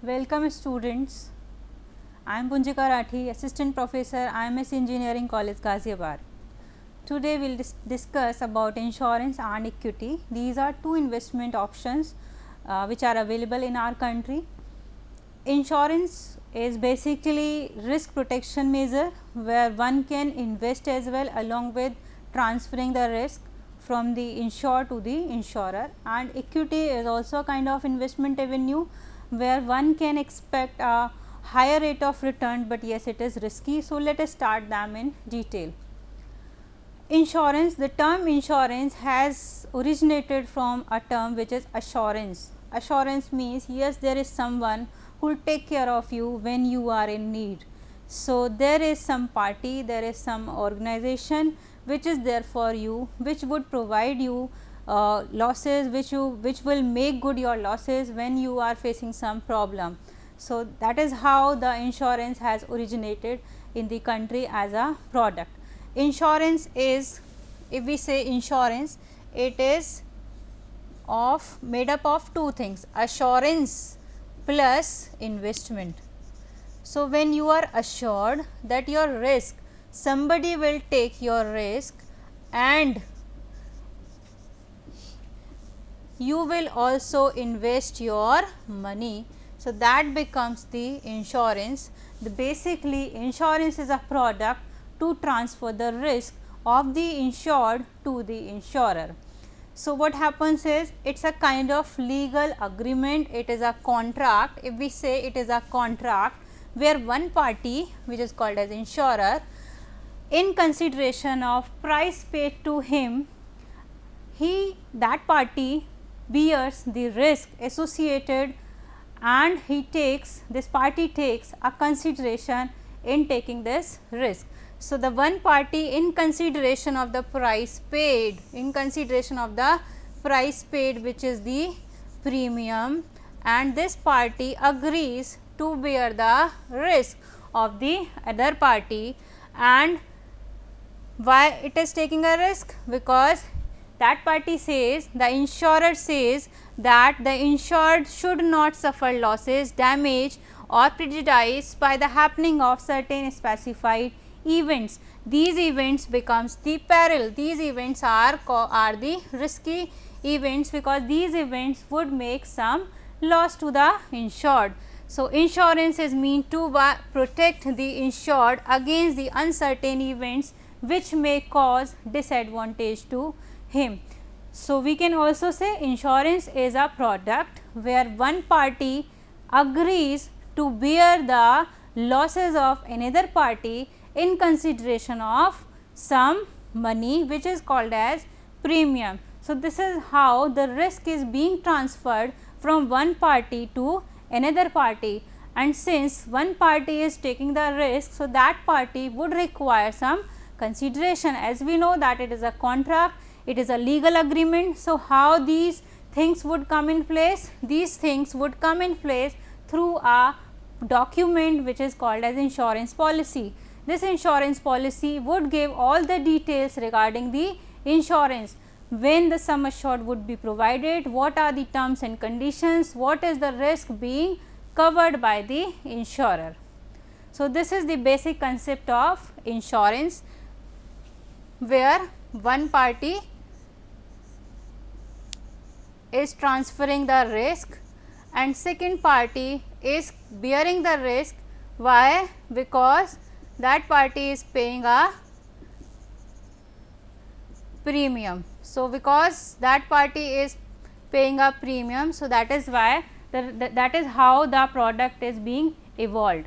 Welcome students. I am Punjika Rathi, Assistant Professor, IMS Engineering College, Ghaziabad. Today we will discuss about insurance and equity. These are two investment options which are available in our country. Insurance is basically risk protection measure where one can invest as well along with transferring the risk from the insured to the insurer, and equity is also a kind of investment avenue where one can expect a higher rate of return, but yes, it is risky. So, let us start them in detail. Insurance, the term insurance has originated from a term which is assurance. Assurance means yes, there is someone who will take care of you when you are in need. So, there is some party, there is some organization which is there for you, which would provide you losses, which will make good your losses when you are facing some problem. So, that is how the insurance has originated in the country as a product. Insurance is, if we say insurance, it is made up of two things, assurance plus investment. So, when you are assured that your risk, somebody will take your risk and you will also invest your money. So, that becomes the insurance. Basically, insurance is a product to transfer the risk of the insured to the insurer. So, what happens is, it is a kind of legal agreement, it is a contract. If we say it is a contract where one party, which is called as insurer, in consideration of price paid to him, that party bears the risk associated, and this party takes a consideration in taking this risk. So, the one party in consideration of the price paid, which is the premium, and this party agrees to bear the risk of the other party. And why it is taking a risk? Because that party says, the insurer says that the insured should not suffer losses, damage or prejudice by the happening of certain specified events. These events becomes the peril. These events are the risky events, because these events would make some loss to the insured. So, insurance is meant to protect the insured against the uncertain events which may cause disadvantage to him. So, we can also say insurance is a product where one party agrees to bear the losses of another party in consideration of some money, which is called as premium. So, this is how the risk is being transferred from one party to another party, and since one party is taking the risk, so that party would require some consideration. As we know that it is a contract, it is a legal agreement. So, how these things would come in place? These things would come in place through a document which is called as insurance policy. This insurance policy would give all the details regarding the insurance, when the sum assured would be provided, what are the terms and conditions, what is the risk being covered by the insurer. So, this is the basic concept of insurance, where one party is transferring the risk and second party is bearing the risk. Why? Because that party is paying a premium. So, because that party is paying a premium, so that is why that is how the product is being evolved.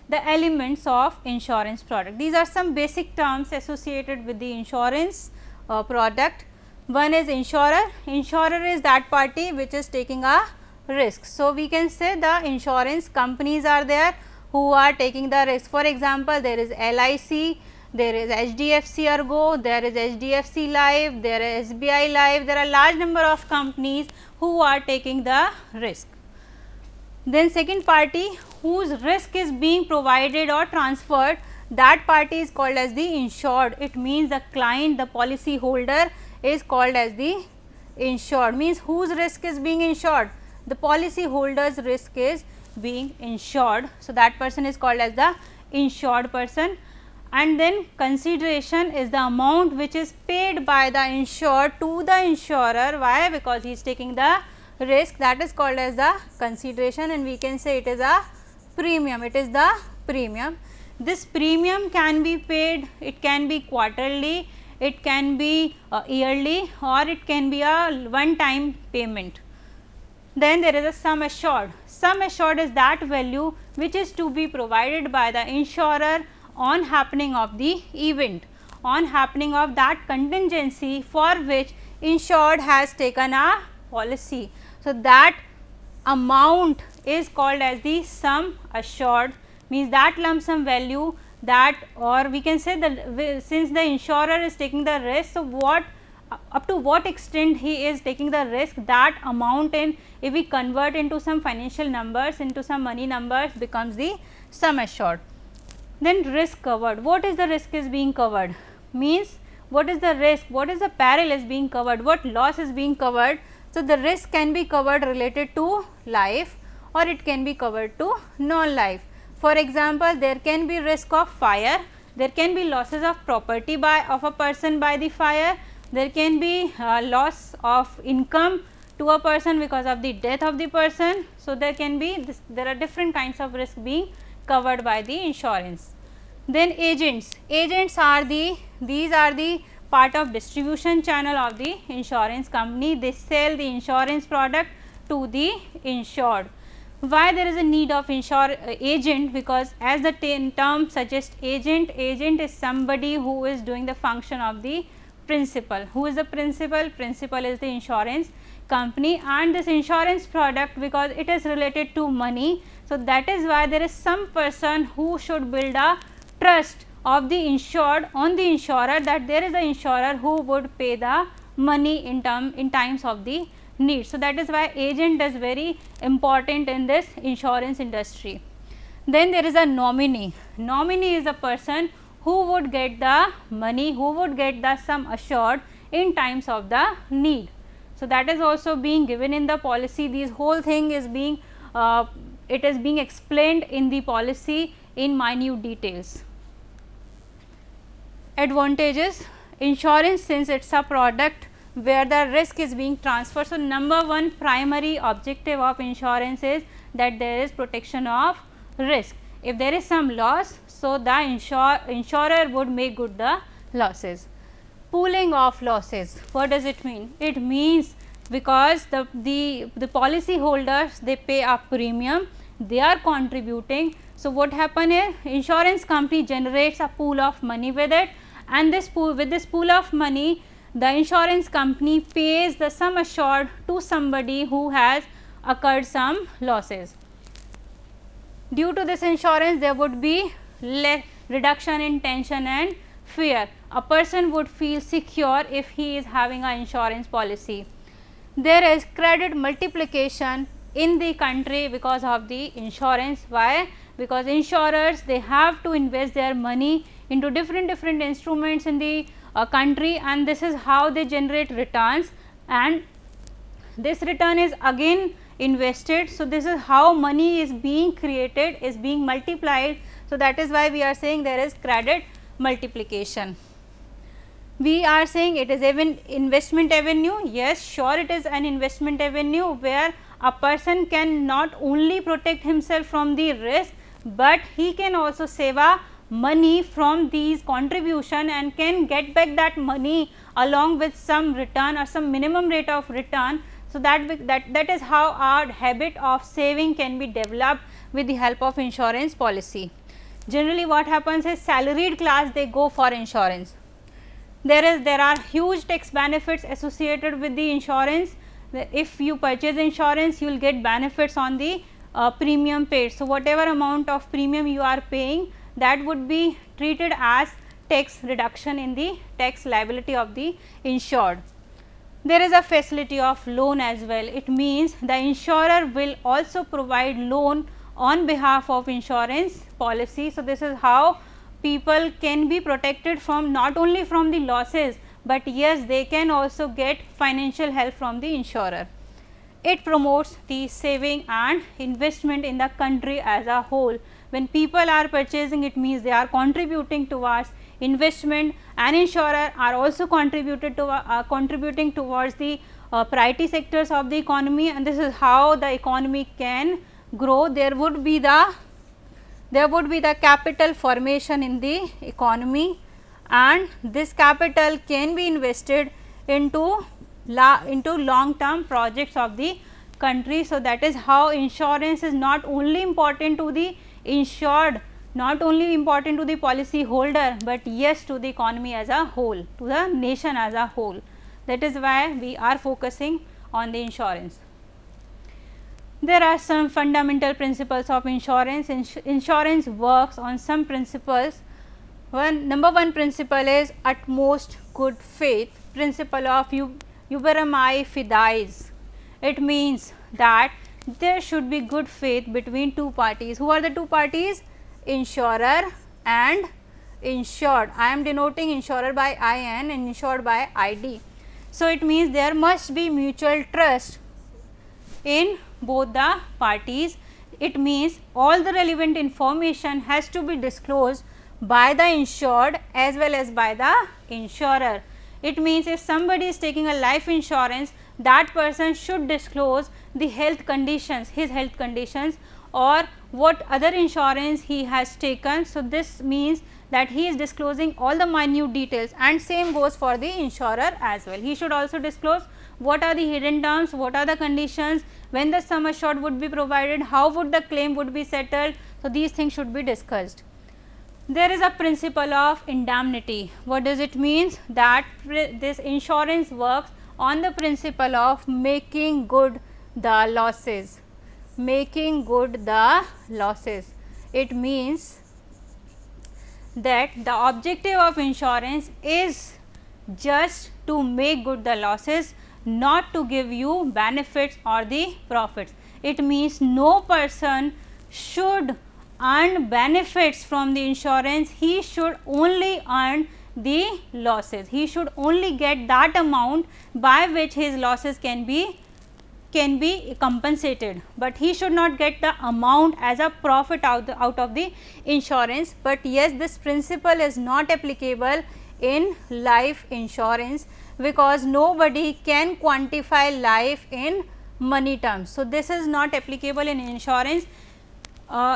The elements of insurance product. These are some basic terms associated with the insurance product. One is insurer. Insurer is that party which is taking a risk. So, we can say the insurance companies are there who are taking the risk. For example, there is LIC, there is HDFC Ergo, there is HDFC Life, there is SBI Life, there are large number of companies who are taking the risk. Then second party whose risk is being provided or transferred, that party is called as the insured. It means the client, the policy holder is called as the insured, means whose risk is being insured, the policy holder's risk is being insured. So, that person is called as the insured person. And then consideration is the amount which is paid by the insured to the insurer. Why? Because he is taking the risk, that is called as the consideration, and we can say it is a premium, it is the premium. This premium can be paid, it can be quarterly, it can be yearly, or it can be a one time payment. Then there is a sum assured. Sum assured is that value which is to be provided by the insurer on happening of the event, on happening of that contingency for which insured has taken a policy. So, that amount is called as the sum assured, means that lump sum value that, or we can say that since the insurer is taking the risk, so what up to what extent he is taking the risk, that amount in, if we convert into some financial numbers, into some money numbers, becomes the sum assured. Then risk covered. What is the risk is being covered? Means what is the risk, what is the peril is being covered, what loss is being covered. So, the risk can be covered related to life, or it can be covered to non-life. For example, there can be risk of fire, there can be losses of property of a person by the fire, there can be loss of income to a person because of the death of the person. So, there can be there are different kinds of risk being covered by the insurance. Then agents, agents are these are the part of distribution channel of the insurance company. They sell the insurance product to the insured. Why there is a need of agent? Because as the term suggests, agent is somebody who is doing the function of the principal. Who is the principal? Principal is the insurance company, and this insurance product, because it is related to money. So, that is why there is some person who should build a trust of the insured on the insurer, that there is a insurer who would pay the money in times of the need. So, that is why agent is very important in this insurance industry. Then there is a nominee. Nominee is a person who would get the money, who would get the sum assured in times of the need. So, that is also being given in the policy. This whole thing is being it is being explained in the policy in minute details. Advantages: insurance, since it is a product where the risk is being transferred. So, number one primary objective of insurance is that there is protection of risk. If there is some loss, so the insurer would make good the losses. Pooling of losses, what does it mean? It means because the policy holders, they pay a premium, they are contributing. So, what happen is insurance company generates a pool of money with it, and this pool, with this pool of money, the insurance company pays the sum assured to somebody who has occurred some losses. Due to this insurance, there would be reduction in tension and fear. A person would feel secure if he is having an insurance policy. There is credit multiplication in the country because of the insurance. Why? Because insurers, they have to invest their money into different instruments in the country, and this is how they generate returns, and this return is again invested. So, this is how money is being created, is being multiplied. So, that is why we are saying there is credit multiplication. We are saying it is even investment avenue. Yes, sure, it is an investment avenue where a person can not only protect himself from the risk, but he can also save a money from these contribution and can get back that money along with some return or some minimum rate of return. So, that is how our habit of saving can be developed with the help of insurance policy. Generally what happens is salaried class, they go for insurance. There are huge tax benefits associated with the insurance. If you purchase insurance, you will get benefits on the premium paid. So, whatever amount of premium you are paying, that would be treated as tax reduction in the tax liability of the insured. There is a facility of loan as well. It means the insurer will also provide loan on behalf of insurance policy. So, this is how people can be protected from not only from the losses, but yes, they can also get financial help from the insurer. it promotes the saving and investment in the country as a whole. When people are purchasing, it means they are contributing towards investment, and insurer are also contributing towards the priority sectors of the economy, and this is how the economy can grow. There would be the capital formation in the economy, and this capital can be invested into long term projects of the country. So, that is how insurance is not only important to the insured, not only important to the policy holder, but yes, to the economy as a whole, to the nation as a whole. That is why we are focusing on the insurance. There are some fundamental principles of insurance. Insurance works on some principles. Number one principle is utmost good faith, principle of Uberami Fidais. It means that there should be good faith between two parties. Who are the two parties? Insurer and insured. I am denoting insurer by IN and insured by ID. So, it means there must be mutual trust in both the parties. It means all the relevant information has to be disclosed by the insured as well as by the insurer. It means if somebody is taking a life insurance, that person should disclose the health conditions, his health conditions, or what other insurance he has taken. So, this means that he is disclosing all the minute details, and same goes for the insurer as well. He should also disclose what are the hidden terms, what are the conditions, when the sum assured would be provided, how would the claim would be settled. So, these things should be discussed. There is a principle of indemnity. What does it mean? That this insurance works on the principle of making good the losses, making good the losses. It means that the objective of insurance is just to make good the losses, not to give you benefits or the profits. It means no person should earn benefits from the insurance, he should only earn the losses. He should only get that amount by which his losses can be compensated, but he should not get the amount as a profit out of the insurance. But yes, this principle is not applicable in life insurance, because nobody can quantify life in money terms. So, this is not applicable in insurance.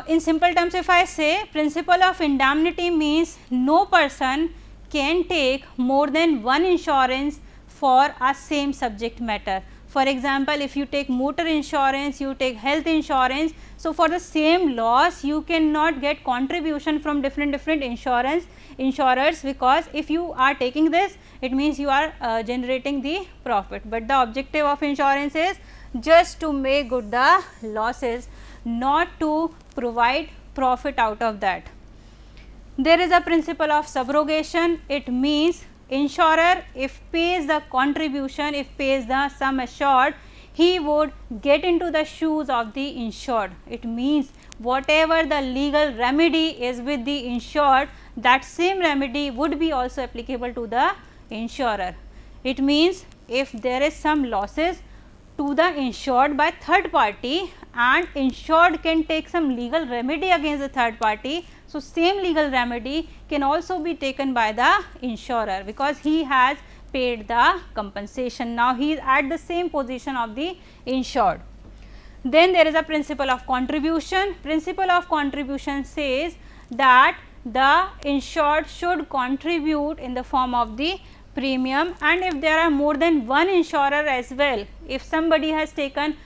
In simple terms, if I say principle of indemnity means no person can take more than one insurance for a same subject matter. For example, if you take motor insurance, you take health insurance. So, for the same loss you cannot get contribution from different insurers, because if you are taking this, it means you are generating the profit. But the objective of insurance is just to make good the losses, not to provide profit out of that. There is a principle of subrogation. It means insurer if pays the contribution, if pays the sum assured, he would get into the shoes of the insured. It means whatever the legal remedy is with the insured, that same remedy would be also applicable to the insurer. It means if there is some losses to the insured by third party and insured can take some legal remedy against the third party, so same legal remedy can also be taken by the insurer, because he has paid the compensation. Now, he is at the same position of the insured. Then there is a principle of contribution. Principle of contribution says that the insured should contribute in the form of the premium, and if there are more than one insurer as well, if somebody has taken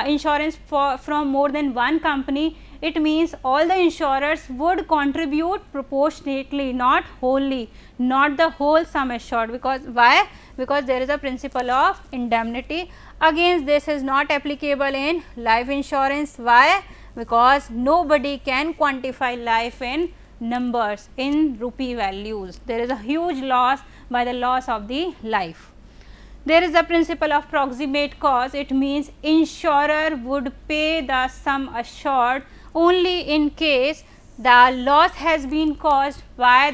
insurance from more than one company, it means all the insurers would contribute proportionately, not wholly, not the whole sum assured. Because why? Because there is a principle of indemnity. Again, this is not applicable in life insurance. Why? Because nobody can quantify life in numbers, in rupee values. There is a huge loss by the loss of the life. There is a principle of proximate cause. It means insurer would pay the sum assured only in case the loss has been caused by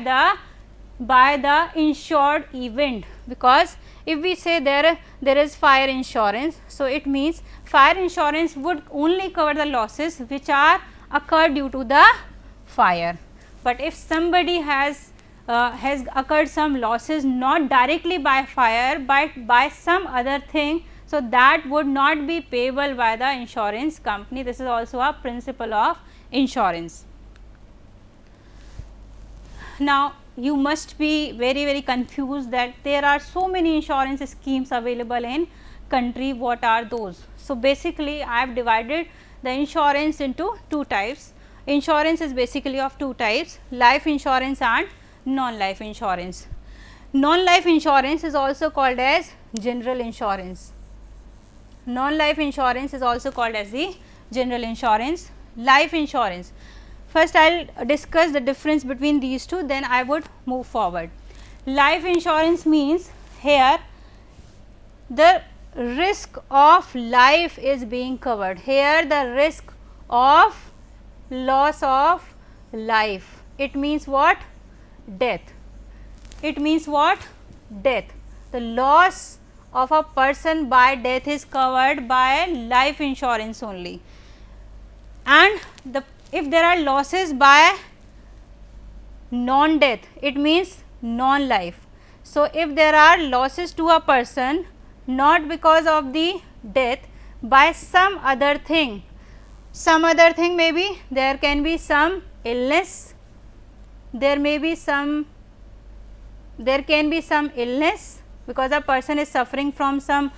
the insured event. Because if we say there is fire insurance, so it means fire insurance would only cover the losses which are occurred due to the fire. But if somebody has occurred some losses not directly by fire but by some other thing, so that would not be payable by the insurance company. This is also a principle of insurance. Now, you must be very confused that there are so many insurance schemes available in country. What are those? So, basically I have divided the insurance into two types. Insurance is basically of two types, life insurance and non-life insurance. Non-life insurance is also called as general insurance. Non-life insurance is also called as the general insurance. Life insurance, first I will discuss the difference between these two, then I would move forward. Life insurance means here the risk of life is being covered. Here the risk of loss of life, it means what? Death. It means what? Death. The loss of a person by death is covered by life insurance only. And if there are losses by non-death, it means non-life. So, if there are losses to a person not because of the death, by some other thing maybe there can be some illness, there can be some illness because a person is suffering from some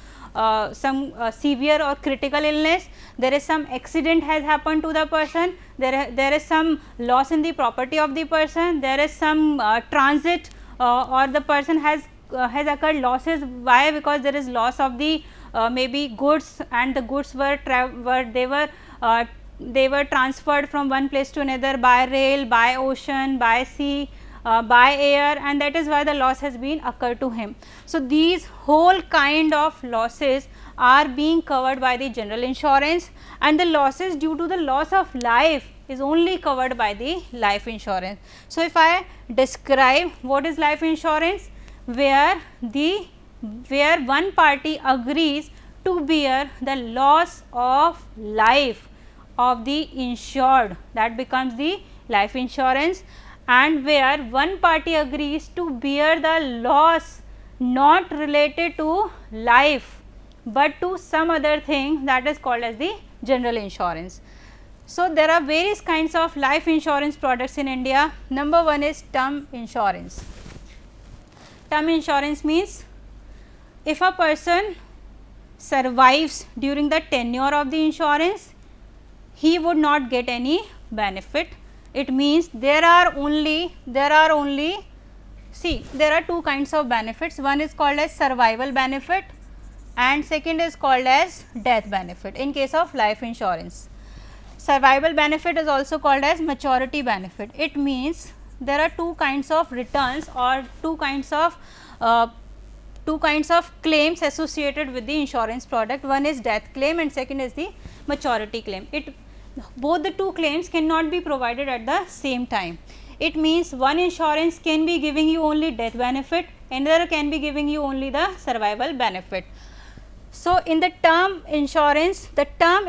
severe or critical illness, there is some accident has happened to the person, there is some loss in the property of the person, there is some transit or the person has occurred losses. Why? Because there is loss of the maybe goods, and the goods were transferred from one place to another by rail, by ocean, by sea, by air, and that is why the loss has been occurred to him. So, these whole kind of losses are being covered by the general insurance, and the losses due to the loss of life is only covered by the life insurance. So, if I describe what is life insurance, where one party agrees to bear the loss of life of the insured, that becomes the life insurance, and where one party agrees to bear the loss not related to life but to some other thing, that is called as the general insurance. So, there are various kinds of life insurance products in India. Number one is term insurance. Term insurance means if a person survives during the tenure of the insurance, he would not get any benefit. It means there are only see, there are two kinds of benefits. One is called as survival benefit and second is called as death benefit in case of life insurance. Survival benefit is also called as maturity benefit. It means there are two kinds of returns or two kinds of claims associated with the insurance product. One is death claim and second is the maturity claim. Both the two claims cannot be provided at the same time. It means one insurance can be giving you only death benefit, another can be giving you only the survival benefit. So, in the term insurance, term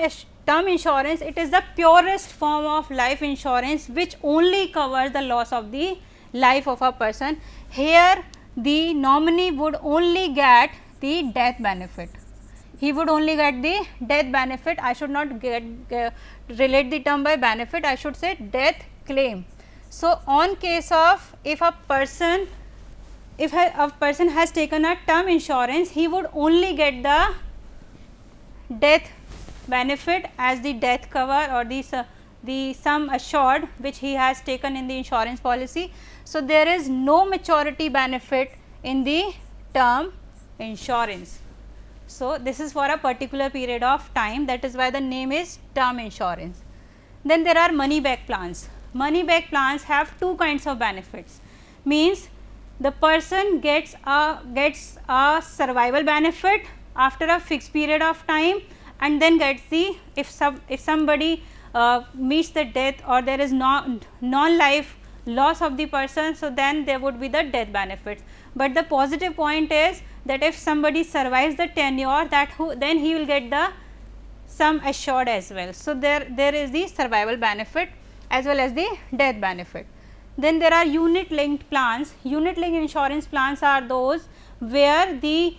insurance, it is the purest form of life insurance which only covers the loss of the life of a person. Here the nominee would only get the death benefit. He would only get the death benefit. I should not relate the term by benefit, I should say death claim. So, on case of if a person has taken a term insurance, he would only get the death benefit as the death cover or the sum assured which he has taken in the insurance policy. So, there is no maturity benefit in the term insurance. So, this is for a particular period of time, that is why the name is term insurance. Then there are money back plans. Money back plans have two kinds of benefits, means the person gets a survival benefit after a fixed period of time and then gets the if somebody meets the death or there is non-life loss of the person, so then there would be the death benefits. But the positive point is that if somebody survives the tenure, then he will get the sum assured as well. So, there is the survival benefit as well as the death benefit. Then there are unit linked plans. Unit linked insurance plans are those where the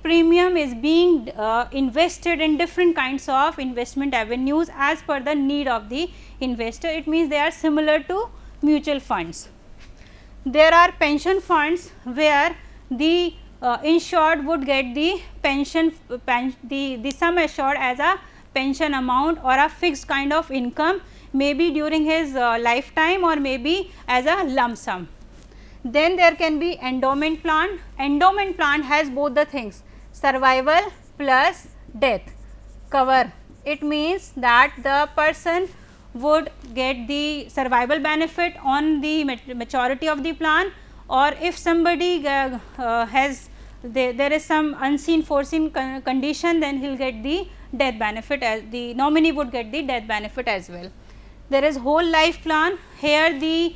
premium is being invested in different kinds of investment avenues as per the need of the investor. It means they are similar to mutual funds. There are pension funds where the insured would get the pension, the sum assured as a pension amount or a fixed kind of income, maybe during his lifetime or maybe as a lump sum. Then there can be endowment plan. Endowment plan has both the things, survival plus death cover. It means that the person would get the survival benefit on the maturity of the plan, or if somebody has there is some unseen foreseen condition, then he will get the death benefit, as the nominee would get the death benefit as well. There is whole life plan. Here the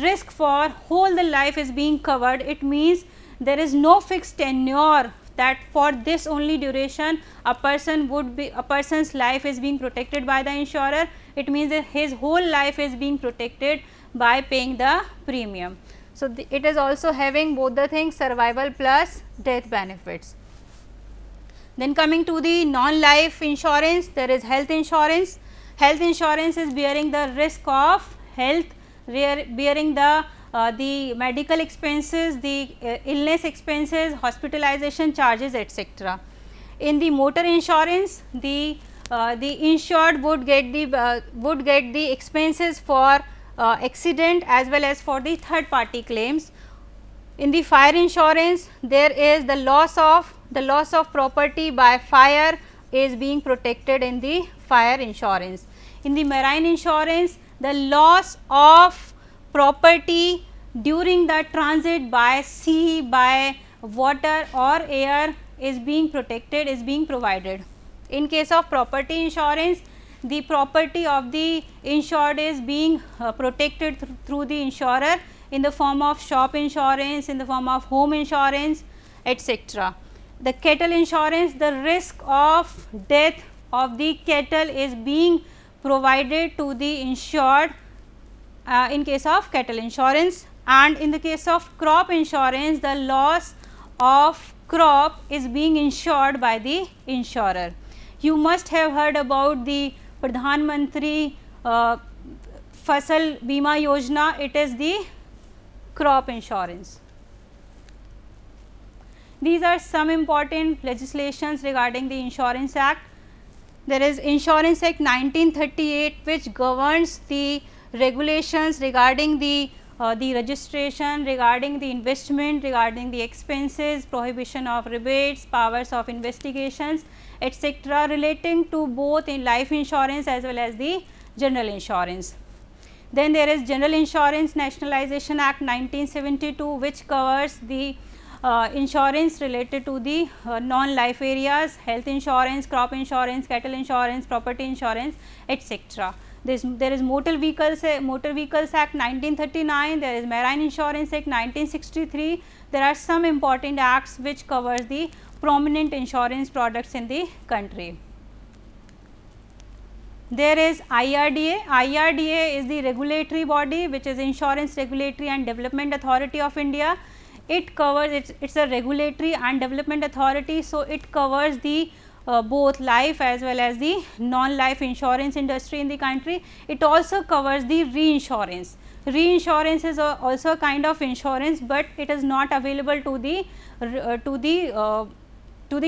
risk for whole the life is being covered. It means there is no fixed tenure, that for this only duration a person's life is being protected by the insurer. It means that his whole life is being protected by paying the premium. So, it is also having both the things, survival plus death benefits. Then coming to the non-life insurance, there is health insurance. Health insurance is bearing the risk of health, bearing the medical expenses, the illness expenses, hospitalization charges, etc. In the motor insurance, the insured would get the expenses for accident as well as for the third party claims. In the fire insurance, there is the loss of property by fire is being protected in the fire insurance. In the marine insurance, the loss of property during the transit by sea, by water or air is being protected, is being provided. In case of property insurance, the property of the insured is being protected through the insurer in the form of shop insurance, in the form of home insurance, etc. The cattle insurance, the risk of death of the cattle is being provided to the insured in case of cattle insurance, and in the case of crop insurance, the loss of crop is being insured by the insurer. You must have heard about the Pradhan Mantri Fasal Bima Yojana. It is the crop insurance. These are some important legislations regarding the Insurance Act. There is Insurance Act 1938, which governs the regulations regarding the registration, regarding the investment, regarding the expenses, prohibition of rebates, powers of investigations, etc., relating to both in life insurance as well as the general insurance. Then there is General Insurance Nationalization Act 1972, which covers the insurance related to the non-life areas, health insurance, crop insurance, cattle insurance, property insurance, etc. There is Motor Vehicles Act 1939, there is Marine Insurance Act 1963. There are some important acts which covers the prominent insurance products in the country. There is IRDA. IRDA is the regulatory body which is Insurance Regulatory and Development Authority of India. It covers, it is a regulatory and development authority. So, it covers the both life as well as the non-life insurance industry in the country. It also covers the reinsurance. Reinsurance is also a kind of insurance, but it is not available to the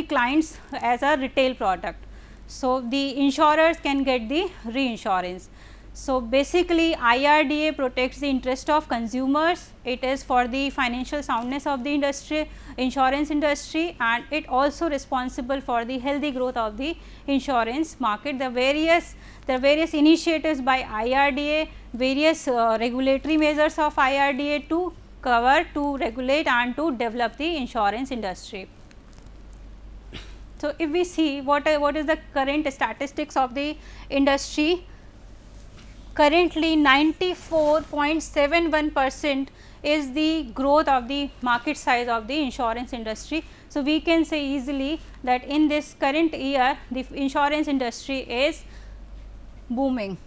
clients as a retail product. So, the insurers can get the reinsurance. So, basically IRDA protects the interest of consumers. It is for the financial soundness of the industry, insurance industry, and it also responsible for the healthy growth of the insurance market. The various initiatives by IRDA, various regulatory measures of IRDA to cover, to regulate and to develop the insurance industry. So, if we see what is the current statistics of the industry, currently 94.71% is the growth of the market size of the insurance industry. So, we can say easily that in this current year the insurance industry is booming.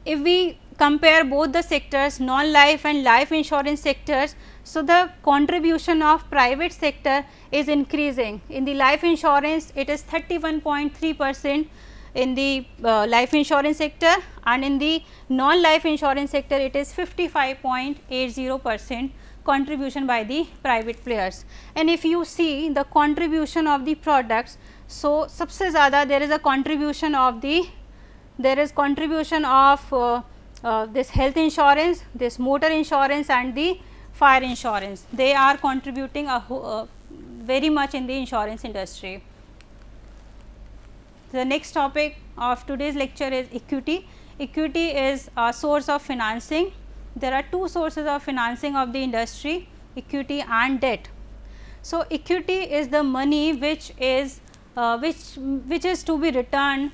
If we compare both the sectors, non-life and life insurance sectors, so the contribution of private sector is increasing. In the life insurance it is 31.3% in the life insurance sector, and in the non-life insurance sector it is 55.80% contribution by the private players. And if you see the contribution of the products, so सबसे ज़्यादा there is a contribution of the this health insurance, this motor insurance and the fire insurance. They are contributing very much in the insurance industry. The next topic of today's lecture is equity. Equity is a source of financing. There are two sources of financing of the industry, equity and debt. So, equity is the money which is to be returned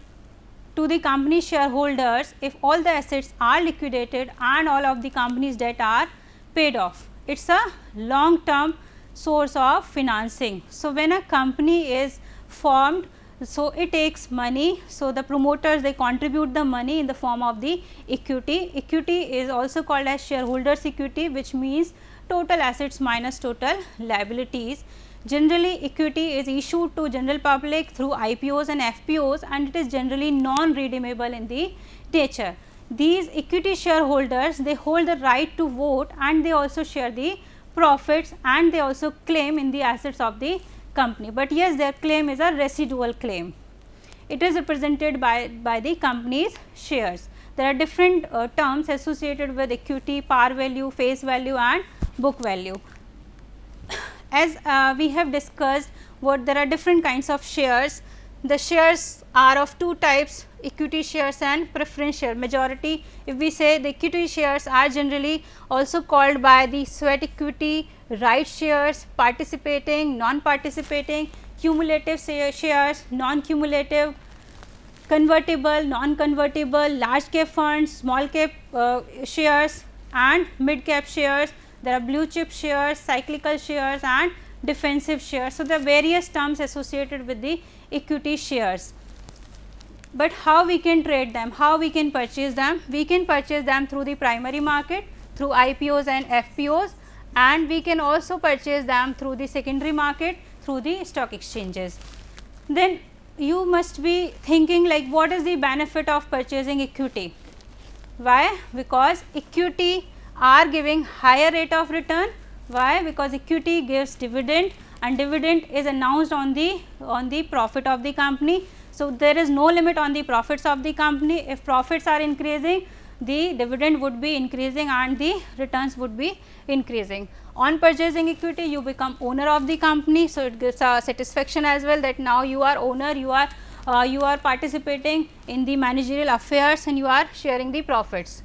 to the company shareholders if all the assets are liquidated and all of the company's debt are paid off. It is a long term source of financing. So, when a company is formed, so it takes money. So, the promoters they contribute the money in the form of the equity. Equity is also called as shareholders equity, which means total assets minus total liabilities. Generally, equity is issued to general public through IPOs and FPOs, and it is generally non-redeemable in the nature. These equity shareholders they hold the right to vote, and they also share the profits, and they also claim in the assets of the company, but yes, their claim is a residual claim. It is represented by the company's shares. There are different terms associated with equity: par value, face value and book value. As we have discussed, there are different kinds of shares. The shares are of two types: equity shares and preference share. Majority, if we say the equity shares are generally also called by the sweat equity, right shares, participating, non-participating, cumulative shares, non-cumulative, convertible, non-convertible, large cap funds, small cap shares and mid cap shares. There are blue chip shares, cyclical shares and defensive shares. So, there are various terms associated with the equity shares. But how we can trade them, how we can purchase them? We can purchase them through the primary market, through IPOs and FPOs, and we can also purchase them through the secondary market, through the stock exchanges. Then you must be thinking like, what is the benefit of purchasing equity? Why? Because equity are giving higher rate of return. Why? Because equity gives dividend, and dividend is announced on the profit of the company. So, there is no limit on the profits of the company. If profits are increasing, the dividend would be increasing and the returns would be increasing. On purchasing equity, you become owner of the company. So, it gives a satisfaction as well that now you are owner, you are participating in the managerial affairs and you are sharing the profits.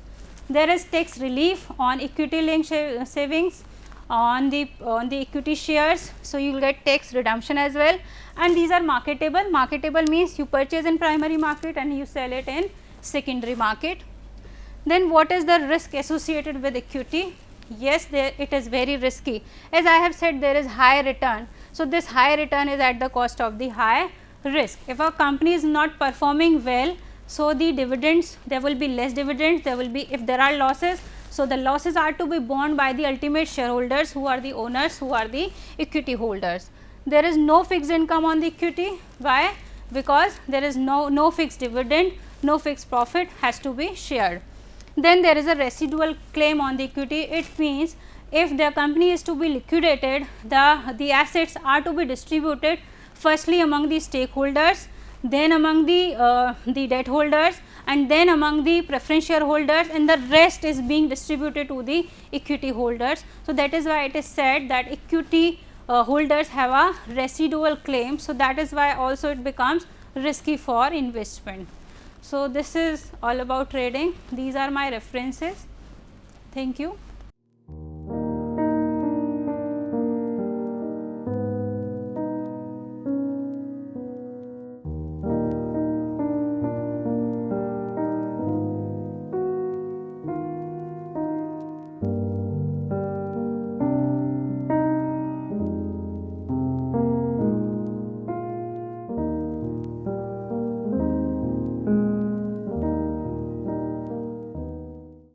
There is tax relief on equity linked savings on the equity shares. So, you will get tax redemption as well, and these are marketable. Marketable means you purchase in primary market and you sell it in secondary market. Then what is the risk associated with equity? Yes, it is very risky. As I have said, there is high return. So, this high return is at the cost of the high risk. If a company is not performing well, so the dividends, there will be less dividends, there will be, if there are losses, so the losses are to be borne by the ultimate shareholders, who are the owners, who are the equity holders. There is no fixed income on the equity. Why? Because there is no fixed dividend, no fixed profit has to be shared. Then there is a residual claim on the equity. It means if the company is to be liquidated, the assets are to be distributed firstly among the stakeholders, then among the debt holders, and then among the preference shareholders, and the rest is being distributed to the equity holders. So, that is why it is said that equity holders have a residual claim. So, that is why also it becomes risky for investment. So, this is all about trading. These are my references. Thank you.